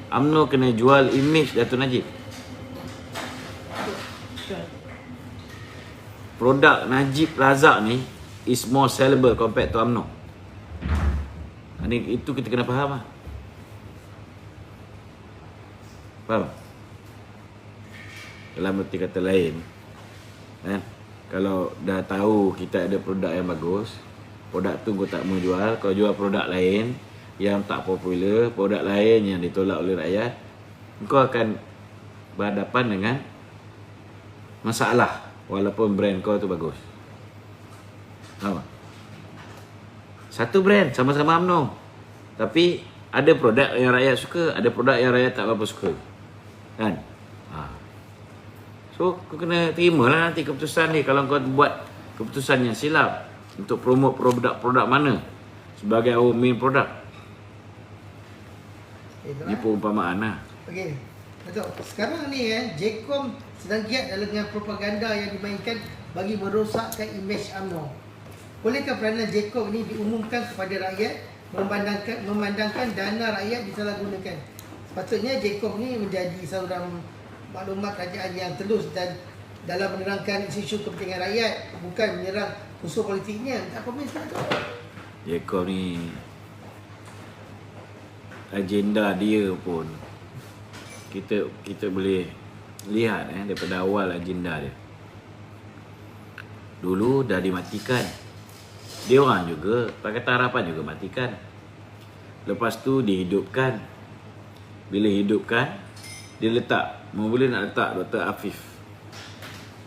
UMNO kena jual image Dato' Najib. Produk Najib Razak ni is more sellable compared to UMNO. Itu kita kena faham lah. Faham? Dalam arti kata lain, kan? Kalau dah tahu kita ada produk yang bagus, produk tu kau tak mau jual, kau jual produk lain yang tak popular, produk lain yang ditolak oleh rakyat, kau akan berhadapan dengan masalah walaupun brand kau tu bagus. Faham? Satu brand sama-sama UMNO, tapi ada produk yang rakyat suka, ada produk yang rakyat tak apa suka. Kan? So kau kena terima lah nanti keputusan ni. Kalau kau buat keputusan yang silap untuk promote produk-produk mana sebagai our main produk, ni perumpamaan lah. Okey. Betul. Sekarang ni Jcom sedang giat dengan propaganda yang dimainkan bagi merosakkan imej UMNO. Bolehkah peranan Jcom ini diumumkan kepada rakyat memandangkan dana rakyat disalahgunakan? Sepatutnya Jcom ni menjadi saluran maklumat kerajaan yang telus dan dalam menerangkan isu kepentingan rakyat, bukan menyerang unsur politiknya. Tak komen sekarang tu. Jcom ni agenda dia pun kita boleh lihat daripada awal agenda dia. Dulu dah dimatikan. Dia orang juga, Pakatan Harapan juga matikan. Lepas tu dihidupkan. Bila hidupkan, dia letak, mula nak letak Dr. Afif,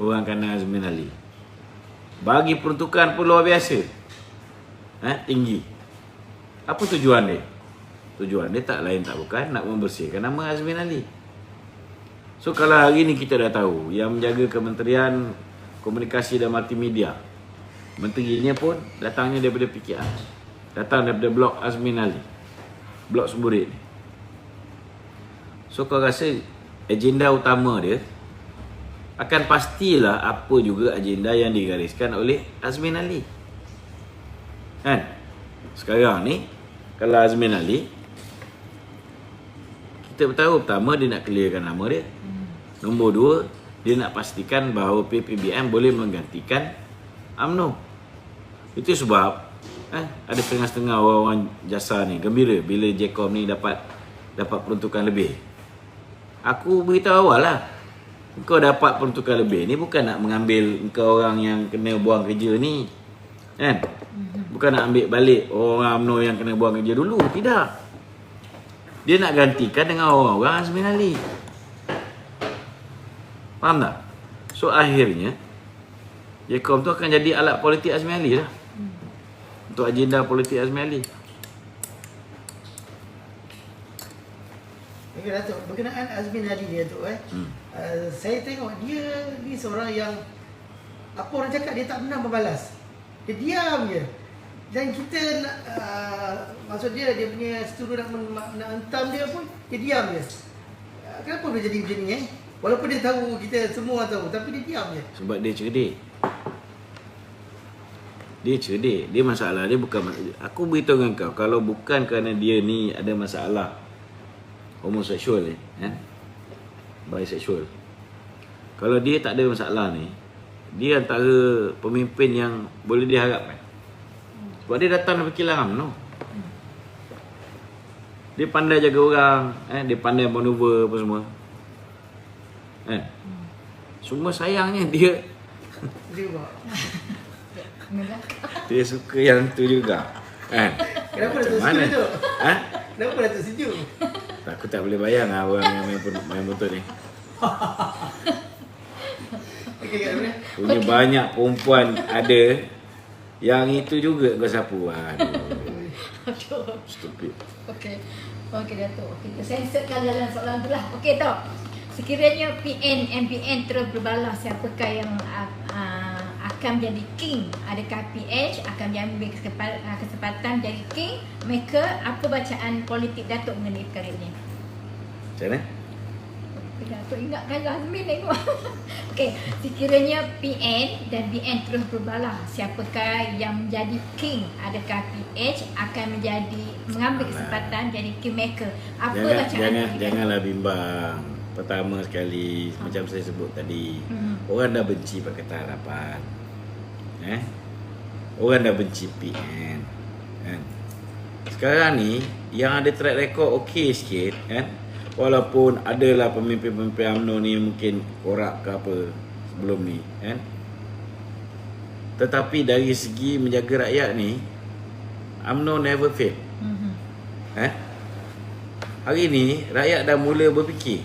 orang kanan Azmin Ali. Bagi peruntukan pun luar biasa, tinggi. Apa tujuan dia? Tujuan dia tak lain tak bukan nak membersihkan nama Azmin Ali. So kalau hari ni kita dah tahu yang menjaga Kementerian Komunikasi dan Multimedia, menterinya pun datangnya daripada PKR, datang daripada blok Azmin Ali, blok Semburit ni. So kau rasa agenda utama dia akan pastilah apa juga agenda yang digariskan oleh Azmin Ali. Kan? Sekarang ni kalau Azmin Ali, kita tahu pertama dia nak clearkan nama dia. Nombor 2, dia nak pastikan bahawa PPBM boleh menggantikan UMNO. Itu sebab Ada setengah-setengah orang-orang jasa ni gembira bila Jcom ni dapat peruntukan lebih. Aku beritahu awal lah, engkau dapat peruntukan lebih ni bukan nak mengambil engkau orang yang kena buang kerja ni, kan? Bukan nak ambil balik orang UMNO yang kena buang kerja dulu. Tidak. Dia nak gantikan dengan orang-orang Azmin Ali. Faham tak? So akhirnya Jcom tu akan jadi alat politik Azmin Ali lah. Untuk agenda politik Azmin Ali. Okey Datuk, berkenaan Azmin Ali ni Datuk saya tengok dia ni seorang yang apa orang cakap dia tak pernah membalas. Dia diam je. Dan kita nak maksud dia punya seteru nak hentam dia pun dia diam je. Kenapa boleh jadi macam ni Walaupun dia tahu, kita semua tahu, tapi dia diam je. Sebab dia cerdik. Dia cerdik. Dia masalah dia bukan, aku beritahu dengan kau, kalau bukan kerana dia ni ada masalah homoseksual bisexual, kalau dia tak ada masalah ni, dia antara pemimpin yang boleh diharapkan. Sebab dia datang dari kilang UMNO. Dia pandai jaga orang, dia pandai manuver apa semua. Semua sayangnya dia dia suka yang tu juga. Kenapa Datuk setuju tu? Kenapa Datuk setuju? Aku tak boleh bayang orang yang main betul ni. Okey kat mana? Punya banyak perempuan ada yang itu juga kau sapu. Aduh. Stupid. Okey Datuk. Kita sensorkan dalam soalan tu lah. Okey Tok. Sekiranya PN, MPN terus berbalah, siapakah yang akan menjadi king? Adakah PH akan diambil kesempatan jadi king maker? Apa bacaan politik Datuk mengenai perkara ini? Macam mana? Datuk ingatkan Azmin tengok. Okey, sekiranya PN dan BN terus berbalah, siapakah yang menjadi king? Adakah PH akan mengambil kesempatan jadi king maker? Apa bacaan? Janganlah bimbang. Pertama sekali, macam saya sebut tadi, orang dah benci Pakatan Harapan. Orang dah benci PN. Sekarang ni yang ada track record okey sikit, walaupun adalah pemimpin-pemimpin UMNO ni mungkin korak ke apa sebelum ni, tetapi dari segi menjaga rakyat ni, UMNO never fail. Hari ni rakyat dah mula berfikir,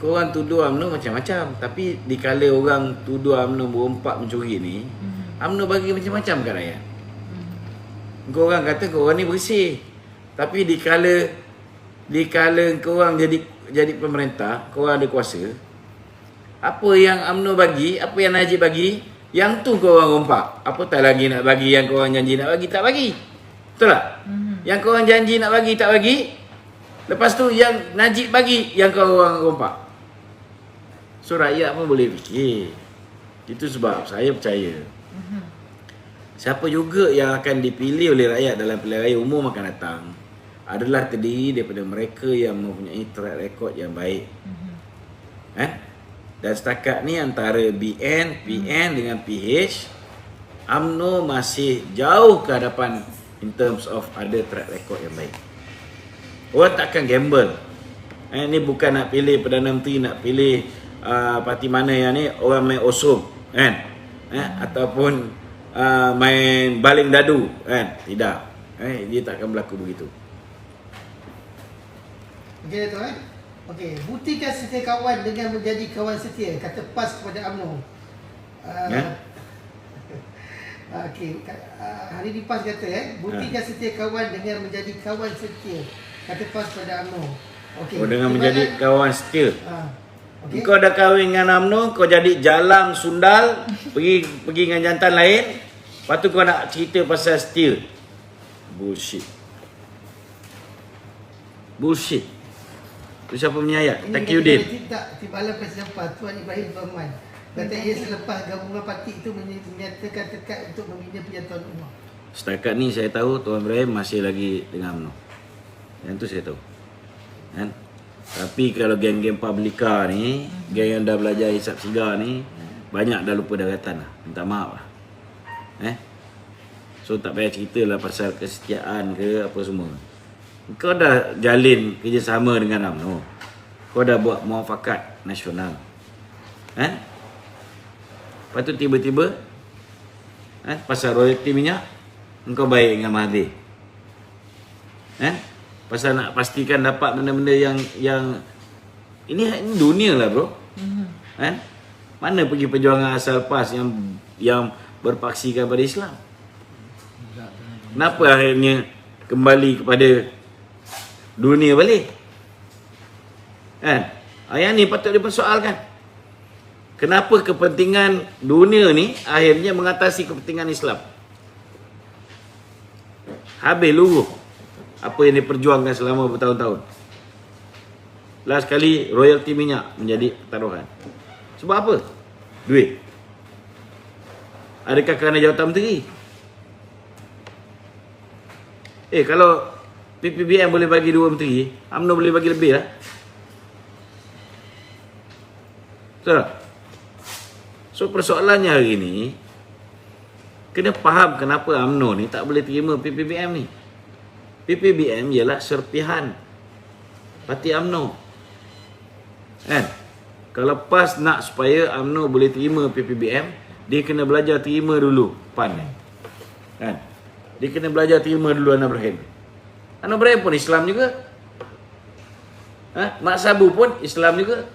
korang tuduh UMNO macam-macam, tapi dikala orang tuduh UMNO berompak mencuri ni, UMNO bagi macam-macam kat rakyat. Korang kata korang ni bersih, tapi dikala korang jadi pemerintah, korang ada kuasa, apa yang UMNO bagi, apa yang Najib bagi, yang tu korang rompak. Apa tak lagi nak bagi yang korang janji nak bagi, tak bagi. Betul tak? Yang korang janji nak bagi, tak bagi. Lepas tu yang Najib bagi, yang korang rompak. So rakyat pun boleh fikir. Itu sebab saya percaya siapa juga yang akan dipilih oleh rakyat dalam pilihan raya umum akan datang adalah terdiri daripada mereka yang mempunyai track record yang baik. Dan setakat ni antara BN, PN dengan PH, UMNO masih jauh ke hadapan in terms of ada track record yang baik. Orang takkan gamble. Ni bukan nak pilih Perdana Menteri, nak pilih parti mana yang ni, orang main osum, ataupun main baling dadu, tidak. Dia takkan berlaku begitu. Okey Datuk Okey, buktikan setia kawan dengan menjadi kawan setia, kata PAS kepada UMNO. Okey, hari ni PAS kata buktikan setia kawan dengan menjadi kawan setia, kata PAS kepada UMNO. Okey. Dengan menjadi kawan setia. Okay. Kau dah kahwin dengan UMNO, kau jadi jalang sundal, pergi dengan jantan lain, lepas tu kau nak cerita pasal setia. Bullshit. Tu siapa punya ayat? Taqiyuddin. Timbalan Presiden PAS Tuan Ibrahim Rahman kata ia selepas gabungan parti itu menyatakan tekad untuk membina penyatuan ummah. Setakat ni saya tahu Tuan Ibrahim masih lagi dengan UMNO. Yang tu saya tahu. Tapi kalau geng-geng Publica ni, geng yang dah belajar hisap sigar ni, banyak dah lupa daratan lah. Minta maaf lah. So tak payah cerita lah pasal kesetiaan ke apa semua. Kau dah jalin kerjasama dengan UMNO. Kau dah buat muafakat nasional. Kan? Lepas tu tiba-tiba pasal royalti minyak, engkau baik dengan Mahathir. Kan? Pasal nak pastikan dapat benda-benda yang ini dunia lah bro. Kan? Mana pergi perjuangan asal PAS yang berpaksikan pada Islam? Kenapa akhirnya kembali kepada dunia balik? Kan? Yang ni patut dipersoalkan. Kenapa kepentingan dunia ni akhirnya mengatasi kepentingan Islam? Habis luruh apa yang diperjuangkan selama bertahun-tahun. Last kali royalti minyak menjadi taruhan. Sebab apa? Duit. Adakah kerana jawatan menteri? Kalau PPBM boleh bagi 2 menteri, UMNO boleh bagi lebih lah. Betul tak? So persoalannya hari ni, kena faham kenapa UMNO ni tak boleh terima PPBM ni. PPBM ialah serpihan parti UMNO. Kan? Kalau PAS nak supaya UMNO boleh terima PPBM, dia kena belajar terima dulu PAN. Kan? Dia kena belajar terima dulu Anwar Ibrahim. Anwar Ibrahim pun Islam juga. Mak Sabu pun Islam juga.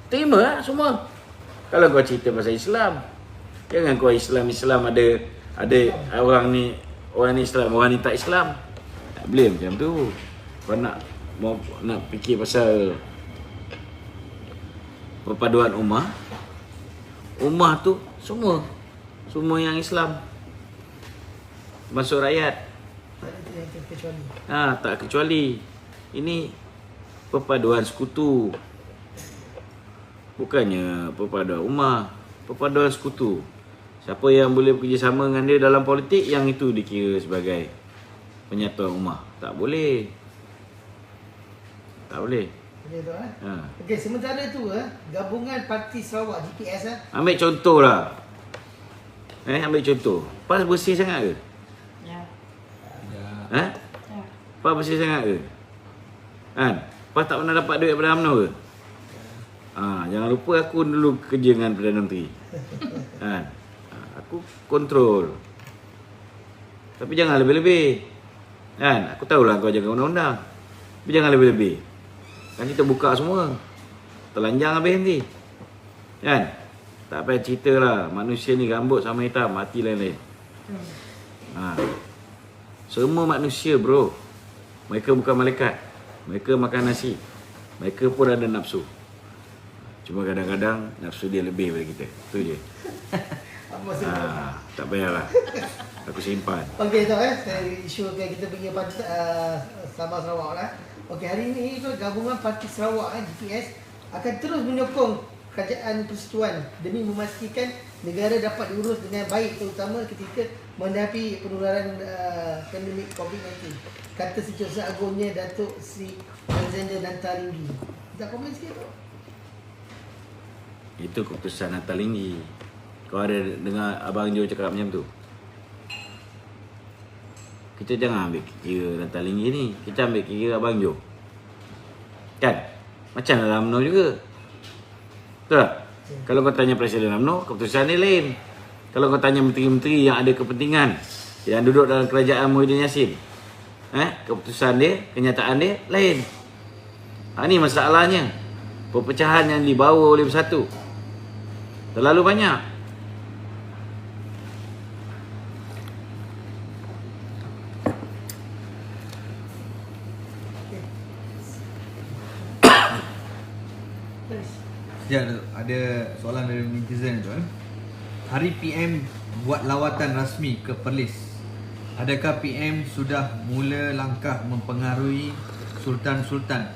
Terima lah semua. Kalau kau cerita pasal Islam, jangan kau Islam ada orang ni Islam, orang ni tak Islam. Tak boleh macam tu. Kau nak fikir pasal perpaduan ummah tu semua yang Islam, masuk rakyat. Tak kecuali. Ini perpaduan sekutu, bukannya perpaduan ummah, perpaduan sekutu. Siapa yang boleh bekerjasama dengan dia dalam politik, yang itu dikira sebagai penyatuan ummah. Tak boleh. Tak boleh. Okey, sementara tu gabungan Parti Sarawak GPS ambil contoh lah. Ambil contoh. PAS bersih sangat ke? Ya. PAS bersih sangat ke? Kan? PAS tak pernah dapat duit daripada UMNO ke? Jangan lupa aku dulu kerja dengan Perdana Menteri. Kan? Aku kontrol. Tapi jangan lebih-lebih. Kan? Aku tahulah kau jaga undang-undang. Tapi jangan lebih-lebih. Kan kita buka semua. Telanjang habis nanti. Kan? Tak payah cerita lah. Manusia ni rambut sama hitam, mati lain-lain. Semua manusia bro. Mereka bukan malaikat. Mereka makan nasi. Mereka pun ada nafsu. Cuma kadang-kadang nafsu dia lebih daripada kita. Itu je. Tak payahlah. Aku simpan. Okey tu saya isyukan kita pergi pada Sabah Sarawak lah. Okey, hari ini gabungan Parti Sarawak GPS akan terus menyokong kerajaan persekutuan demi memastikan negara dapat diurus dengan baik, terutama ketika menghadapi penularan pandemik COVID-19. Kata Setiausaha Agungnya Datuk Sri Alexander Nantaringgi. Tak komen sikit tu? Itu keputusan Nantaringgi. Kau ada dengar Abang Jo cakap macam tu? Kita jangan ambil kira Nantaringgi ni. Kita ambil kira Abang Jo. Kan? Macam dalam UMNO juga. Betul tak? Kalau kau tanya Presiden UMNO, keputusan dia lain. Kalau kau tanya menteri-menteri yang ada kepentingan, yang duduk dalam kerajaan Muhyiddin Yassin, keputusan dia, kenyataan dia lain. Ini masalahnya. Perpecahan yang dibawa oleh Bersatu terlalu banyak. Sekejap, ada soalan dari netizen tu. Hari PM buat lawatan rasmi ke Perlis. Adakah PM sudah mula langkah mempengaruhi sultan-sultan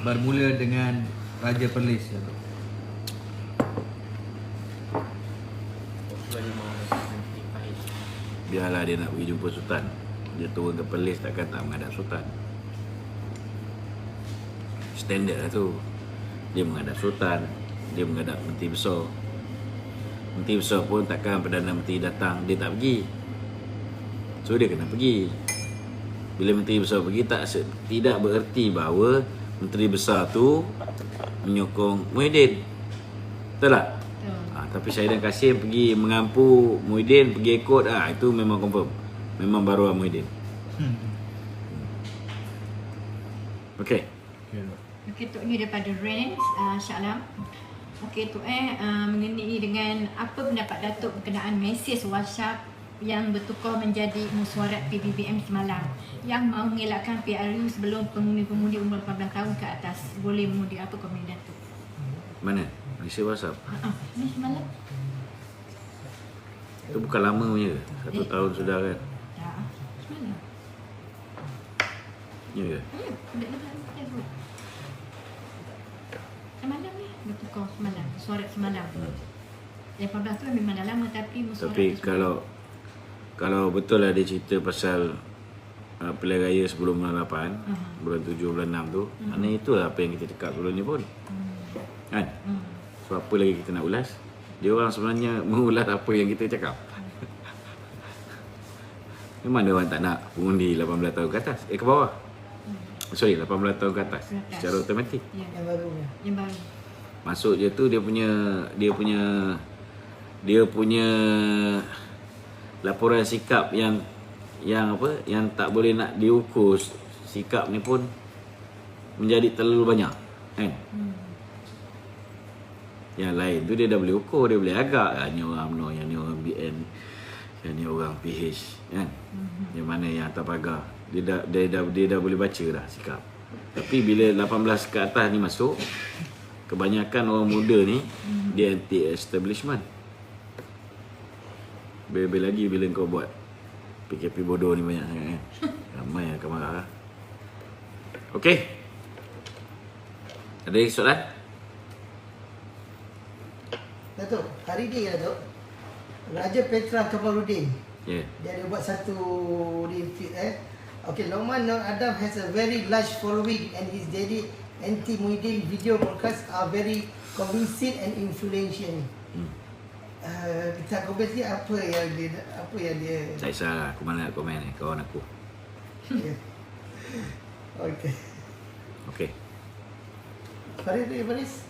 bermula dengan Raja Perlis? Biarlah dia nak pergi jumpa sultan. Dia turun ke Perlis, takkan tak menghadap sultan. Standard lah tu. Dia menghadap sultan, dia menghadap menteri besar. Menteri besar pun takkan Perdana Menteri datang, dia tak pergi. So dia kena pergi. Bila Menteri Besar pergi tidak bererti bahawa Menteri Besar tu menyokong Muhyiddin. Betul tak? Betul. Tapi Syahidan Kasim pergi mengampu Muhyiddin, pergi ikut, itu memang confirm. Memang baru Muhyiddin. Okey. Okey, Tok ni daripada Rens Shah Alam. Okey, Tok mengenai dengan apa pendapat Datuk berkenaan mesej WhatsApp yang bertukar menjadi mesyuarat PBBM semalam yang mahu mengelakkan PRU sebelum pengundi-pengundi umur 18 tahun ke atas boleh mengundi. Apa komen Datuk? Mana? Mesej WhatsApp? Ni semalam. Itu bukan lama punya. 1 tahun sudah kan? Tak, semalam. Ya ke? Semalam ni bertukar semalam, mesyuarat semalam. 18 tu memang dah lama tapi mesyuarat. Tapi kalau betul lah dia cerita pasal pilihan raya sebelum bulan 8, bulan 7, bulan 6 tu, maknanya itulah apa yang kita cakap sebelum ni pun. Kan? So apa lagi kita nak ulas? Dia orang sebenarnya mengulas apa yang kita cakap. Memang dia orang tak nak pengundi 18 tahun ke atas, ke bawah. Sorry, 18 tahun ke atas secara automatik. Ya. Yang baru. Yang baru. Masuk je tu dia punya laporan sikap yang apa, yang tak boleh nak diukur. Sikap ni pun menjadi terlalu banyak, kan? Yang lain tu dia dah boleh ukur, dia boleh agak, ni orang UMNO, yang ni orang BN, yang ni orang PH, kan? Yang mana yang atas pagar, dia dah boleh baca dah sikap. Tapi bila 18 ke atas ni masuk, kebanyakan orang muda ni dia anti establishment. Lebih lagi bila kau buat PKP bodoh ni banyak sangat kan. Ramai yang akan marah. Okey. Ada lagi soalan? Datuk, hari ni Datuk, Raja Petra Kamarudin, Ya. dia ada buat satu review Okay, Lokman Nur Adam has a very large following and his daily anti-Muhyiddin video broadcasts are very convincing and influential. Kita komen ni apa yang dia Tak kisahlah, aku mana nak komen ni, kawan aku. Ya. Okay. Okey. Faris.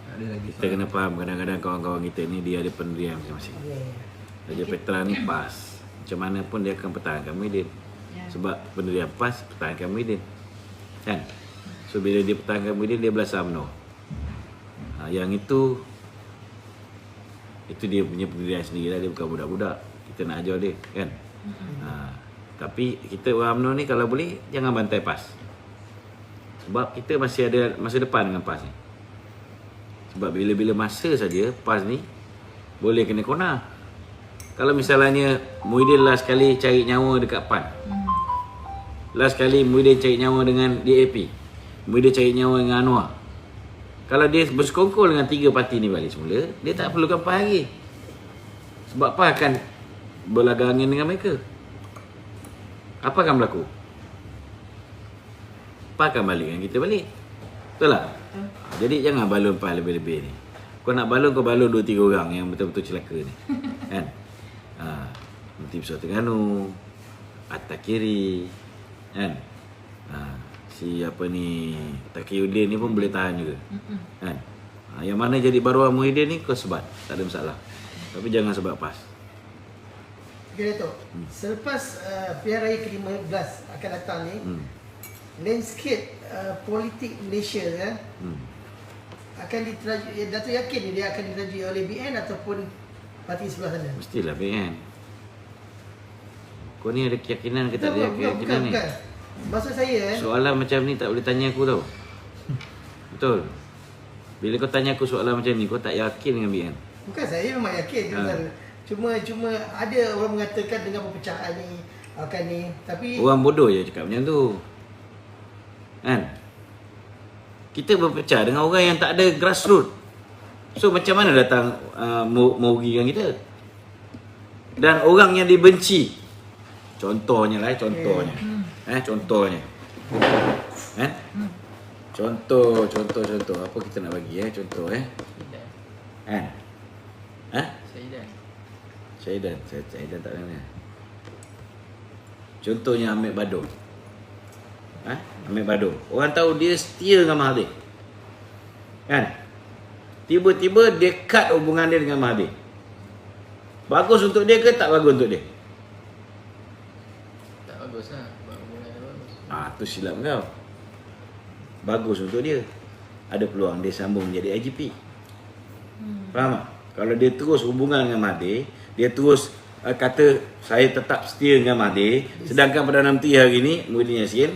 Ada lagi Kita kena faham kadang-kadang kawan-kawan kita ni dia ada pendirian masing-masing. Raja Petra ni PAS. Macam mana pun dia akan pertahankan Muhyiddin. Ya. Sebab pendirian PAS pertahankan Muhyiddin. Kan? So bila dia pertahankan Muhyiddin, dia belasah UMNO. Yang itu dia punya pendirian sendiri lah. Dia bukan budak-budak. Kita nak ajar dia, kan? Tapi kita orang UMNO ni kalau boleh jangan bantai PAS. Sebab kita masih ada masa depan dengan PAS ni. Sebab bila-bila masa saja PAS ni boleh kena kona. Kalau misalnya Muhyiddin last kali cari nyawa dekat PAN, last kali Muhyiddin cari nyawa dengan DAP, Muhyiddin cari nyawa dengan Anwar. Kalau dia bersekongkol dengan 3 parti ni balik semula, dia tak perlukan PAS lagi. Sebab PAS akan berlaga angin dengan mereka. Apa akan berlaku? PAS akan balik dengan kita balik. Betul tak? Jadi jangan balon PAS lebih-lebih ni. Kau nak balon, kau balon 2-3 orang yang betul-betul celaka ni. Kan? Menteri Besar Terengganu, Atta Kiri, kan? Si apa ni, Taqiyuddin ni pun boleh tahan juga. Kan? Yang mana jadi baruan Muhyiddin ni kau sebat, tak ada masalah. Tapi jangan sebab PAS. Okay, Datuk. Selepas pilihan raya ke-15 akan datang ni, landscape politik Malaysia akan diterajui, Datuk yakin dia akan diterajui oleh BN ataupun parti sebelah sana? Mestilah BN. Kau ni ada keyakinan ke tak ada keyakinan ni? Bukan. Maksud saya Soalan macam ni tak boleh tanya aku tau. Betul. Bila kau tanya aku soalan macam ni, kau tak yakin dengan BN. bukan saya memang yakin cuma ada orang mengatakan dengan perpecahan ni akan ni, tapi Orang bodoh je cakap macam tu. Kan? Kita berpecah dengan orang yang tak ada grassroots. So macam mana datang merugikan kita? Dan orang yang dibenci, contohnya contohnya. Contohnya. Contoh. Apa kita nak bagi contoh Kan? Syahidan tak ada. Contohnya Ahmed Bador. Ahmed Bador. Orang tahu dia setia dengan Mahathir. Kan? Tiba-tiba dia cut hubungan dia dengan Mahathir. Bagus untuk dia ke tak bagus untuk dia? Tak bagus lah. Hubungan dia bagus. Tu silap kau. Bagus untuk dia. Ada peluang dia sambung menjadi IGP. Faham tak? Kalau dia terus hubungan dengan Mahathir, dia terus kata saya tetap setia dengan Mahathir, sedangkan Perdana Menteri hari ni Muhyiddin Yassin,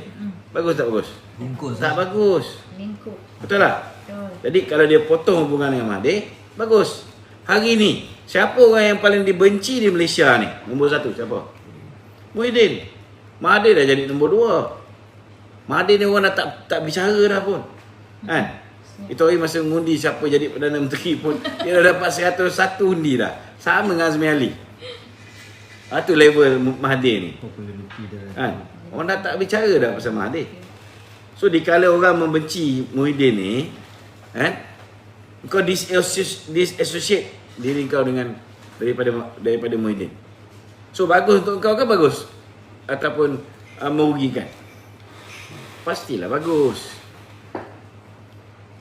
bagus tak bagus? Bungkus Tak bagus. Lingkup. Betul tak? Betul. Jadi kalau dia potong hubungan dengan Mahathir, bagus. Hari ni, siapa orang yang paling dibenci di Malaysia ni? Nombor 1 siapa? Muhyiddin. Mahathir dah jadi nombor 2. Mahathir ni orang dah tak bicara dah pun. Kan? Itu hari masa mengundi siapa jadi Perdana Menteri pun, dia dah dapat 101 undi dah. Sama dengan Azmi Ali. Itu level Mahathir ni. populariti dia. Kan? Orang dah tak bicara dah pasal Mahathir. So dikala orang membenci Muhyiddin ni, kan? Kau disassociate diri kau dengan daripada Muhyiddin. So bagus untuk kau ke bagus? Ataupun merugikan? Pastilah bagus.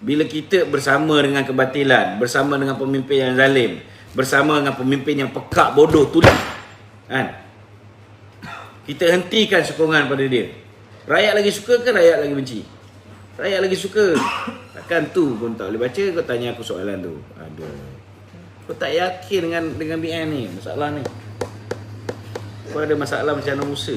Bila kita bersama dengan kebatilan, bersama dengan pemimpin yang zalim, bersama dengan pemimpin yang pekak, bodoh, tulis, kan? Kita hentikan sokongan pada dia. Rakyat lagi suka ke rakyat lagi benci? Rakyat lagi suka. Takkan tu pun tak boleh baca, kau tanya aku soalan tu. Aduh. Kau tak yakin dengan BN ni, masalah ni. Kau ada masalah macam Anwar Musa.